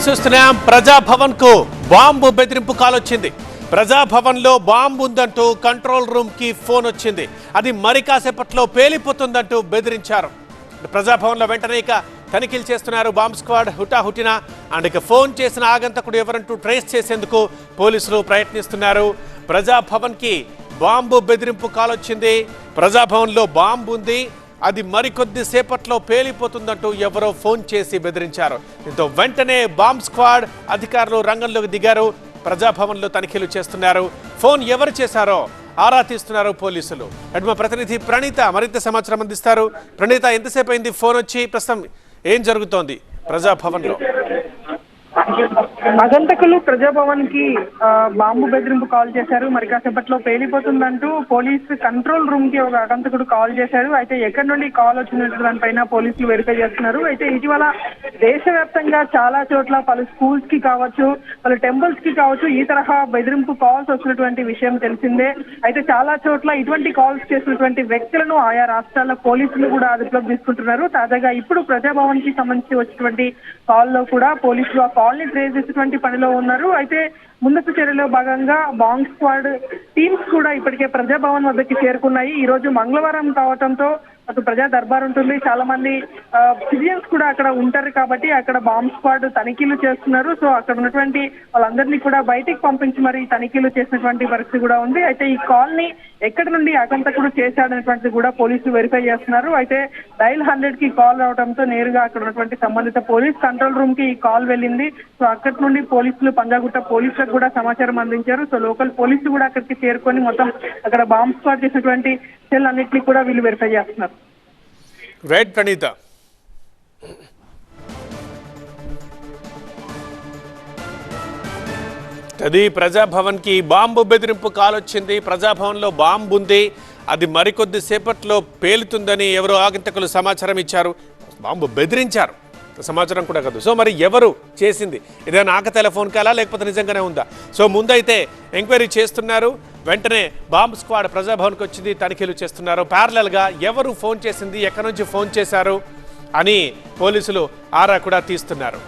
చూస్తున్నాం. ప్రజాభవన్ కు బాంబు బెదిరింపు కాల్ వచ్చింది. ప్రజాభవన్ లో బాంబు ఉందంటూ కంట్రోల్ రూమ్ కి ఫోన్ వచ్చింది. అది మరి కాసేపట్లో పేలిపోతుందంటూ బెదిరించారు. ప్రజాభవన్ లో వెంటనే తనిఖీలు చేస్తున్నారు బాంబ్ స్క్వాడ్ హుటాహుటిన. అండ్ ఫోన్ చేసిన ఆగంతకుడు ఎవరంటూ ట్రేస్ చేసేందుకు పోలీసులు ప్రయత్నిస్తున్నారు. ప్రజాభవన్ కి బాంబు బెదిరింపు కాల్ వచ్చింది. ప్రజాభవన్ లో బాంబు ఉంది, అది మరికొద్ది సేపట్లో పేలిపోతుందంటూ ఎవరో ఫోన్ చేసి బెదిరించారు. దీంతో వెంటనే బాంబ్ స్క్వాడ్ అధికారులు రంగంలోకి దిగారు. ప్రజాభవన్లో తనిఖీలు చేస్తున్నారు. ఫోన్ ఎవరు చేశారో ఆరా తీస్తున్నారు పోలీసులు. మా ప్రతినిధి ప్రణీత మరింత సమాచారం అందిస్తారు. ప్రణీత, ఎంతసేపు అయింది ఫోన్ వచ్చి? ప్రస్తుతం ఏం జరుగుతోంది ప్రజాభవన్లో? ఆగంతకులు ప్రజాభవన్ కి బాంబు బెదిరింపు కాల్ చేశారు. మరి కాసేపట్లో పేలిపోతుందంటూ పోలీసు కంట్రోల్ రూమ్ కి ఒక ఆగంతకుడు కాల్ చేశారు. అయితే ఎక్కడి నుండి కాల్ వచ్చినట్టు దానిపైన పోలీసులు వెరిఫై చేస్తున్నారు. అయితే ఇటీవల దేశవ్యాప్తంగా చాలా చోట్ల పలు స్కూల్స్ కి కావచ్చు, పలు టెంపుల్స్ కి కావచ్చు, ఈ తరహా బెదిరింపు కాల్స్ వచ్చినటువంటి విషయం తెలిసిందే. అయితే చాలా చోట్ల ఇటువంటి కాల్స్ చేసినటువంటి వ్యక్తులను ఆయా రాష్ట్రాల పోలీసులు కూడా అదుపులోకి తీసుకుంటున్నారు. తాజాగా ఇప్పుడు ప్రజాభవన్ కి సంబంధించి వచ్చినటువంటి కాల్ లో కూడా పోలీసులు కాల్ ని ట్రేస్ చేసేటువంటి పనిలో ఉన్నారు. అయితే ముందస్తు చర్యలో భాగంగా బాంబ్ స్క్వాడ్ టీమ్స్ కూడా ఇప్పటికే ప్రజాభవన్ వద్దకి చేరుకున్నాయి. ఈ రోజు మంగళవారం కావడంతో అటు ప్రజా దర్బార్ ఉంటుంది, చాలా మంది సిటిజన్స్ కూడా అక్కడ ఉంటారు కాబట్టి అక్కడ బాంబ్ స్క్వాడ్ తనిఖీలు చేస్తున్నారు. సో అక్కడ ఉన్నటువంటి వాళ్ళందరినీ కూడా బయటికి పంపించి మరి తనిఖీలు చేసినటువంటి పరిస్థితి కూడా ఉంది. అయితే ఈ కాల్ ని ఎక్కడి నుండి ఆగంతకుడు చేశాడనేటువంటిది కూడా పోలీసులు వెరిఫై చేస్తున్నారు. అయితే డైల్ 100 కి కాల్ రావడంతో నేరుగా అక్కడ ఉన్నటువంటి సంబంధిత పోలీస్ కంట్రోల్ రూమ్ కి ఈ కాల్ వెళ్ళింది. సో అక్కడి నుండి పోలీసులు పంజాగుట్ట పోలీసులకు కూడా సమాచారం అందించారు. సో లోకల్ పోలీసులు కూడా అక్కడికి చేరుకొని మొత్తం అక్కడ బాంబ్ స్క్వాడ్ చేసినటువంటి సెల్ అన్నింటినీ కూడా వీళ్ళు వెరిఫై చేస్తున్నారు. రైట్ ప్రణీత. అది ప్రజాభవన్ కి బాంబు బెదిరింపు కాల్ వచ్చింది. ప్రజాభవన్ లో బాంబు ఉంది, అది మరికొద్ది సేపట్లో పేలుతుందని ఎవరో ఆగంతకులు సమాచారం ఇచ్చారు. బాంబు బెదిరించారు సమాచారం కూడా కాదు. సో మరి ఎవరు చేసింది? ఏదైనా ఆకతాయిల ఫోన్ కాలా లేకపోతే నిజంగానే ఉందా? సో ముందైతే ఎంక్వైరీ చేస్తున్నారు. వెంటనే బాంబ్ స్క్వాడ్ ప్రజాభవన్కి వచ్చింది, తనిఖీలు చేస్తున్నారు. ప్యారలల్గా ఎవరు ఫోన్ చేసింది, ఎక్కడి నుంచి ఫోన్ చేశారు అని పోలీసులు ఆరా కూడా తీస్తున్నారు.